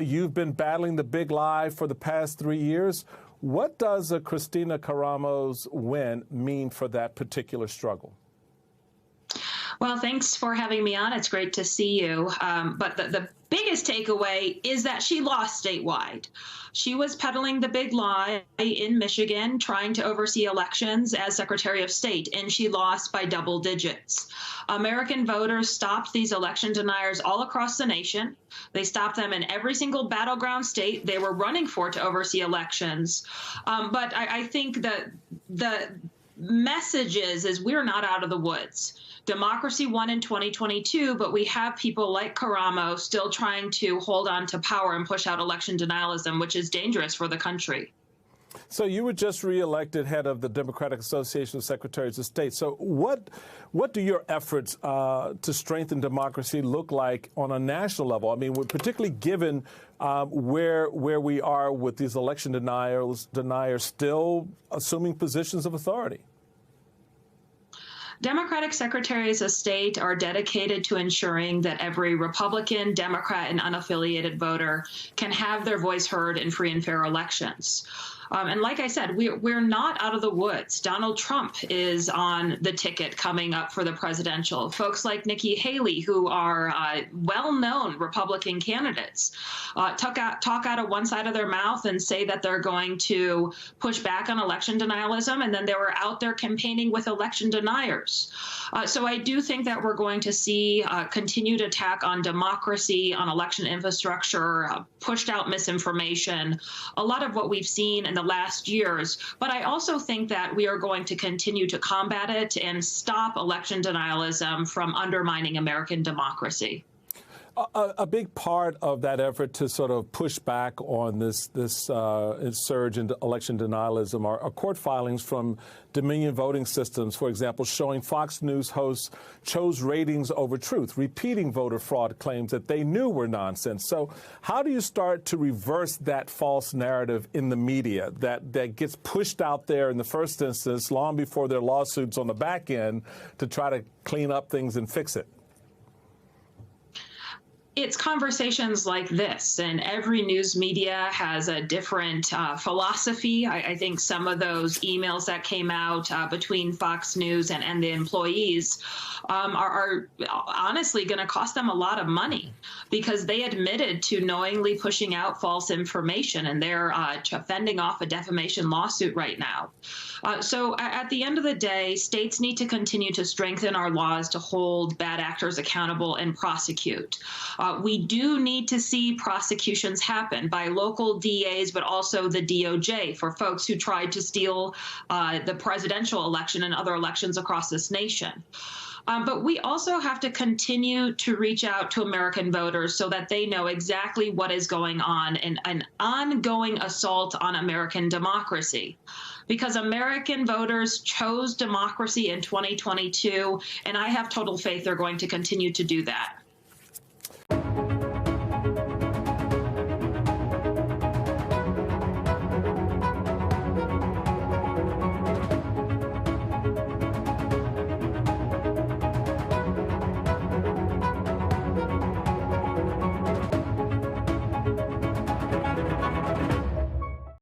You've been battling the big lie for the past 3 years. What does a Kristina Karamos win mean for that particular struggle? Well, thanks for having me on. It's great to see you. But the biggest takeaway is that she lost statewide. She was peddling the big lie in Michigan, trying to oversee elections as Secretary of State, and she lost by double digits. American voters stopped these election deniers all across the nation. They stopped them in every single battleground state they were running for to oversee elections. But I think that the message is we're not out of the woods. Democracy won in 2022, but we have people like Karamo still trying to hold on to power and push out election denialism, which is dangerous for the country. So you were just reelected head of the Democratic Association of Secretaries of State. So what do your efforts to strengthen democracy look like on a national level? I mean, particularly given where we are with these election deniers still assuming positions of authority. Democratic secretaries of state are dedicated to ensuring that every Republican, Democrat, and unaffiliated voter can have their voice heard in free and fair elections. And like I said, we're not out of the woods. Donald Trump is on the ticket coming up for the presidential. Folks like Nikki Haley, who are well-known Republican candidates, talk out of one side of their mouth and say that they're going to push back on election denialism, and then they were out there campaigning with election deniers. So I do think that we're going to see continued attack on democracy, on election infrastructure, pushed out misinformation, a lot of what we've seen in the last years. But I also think that we are going to continue to combat it and stop election denialism from undermining American democracy. A big part of that effort to sort of push back on this surge in election denialism are court filings from Dominion Voting Systems, for example, showing Fox News hosts chose ratings over truth, repeating voter fraud claims that they knew were nonsense. So how do you start to reverse that false narrative in the media that gets pushed out there in the first instance long before there are lawsuits on the back end to try to clean up things and fix it? It's conversations like this, and every news media has a different philosophy. I think some of those emails that came out between Fox News and the employees are honestly going to cost them a lot of money because they admitted to knowingly pushing out false information, and they're fending off a defamation lawsuit right now. So at the end of the day, states need to continue to strengthen our laws to hold bad actors accountable and prosecute. We do need to see prosecutions happen by local DAs, but also the DOJ for folks who tried to steal the presidential election and other elections across this nation. But we also have to continue to reach out to American voters so that they know exactly what is going on in an ongoing assault on American democracy. Because American voters chose democracy in 2022, and I have total faith they're going to continue to do that.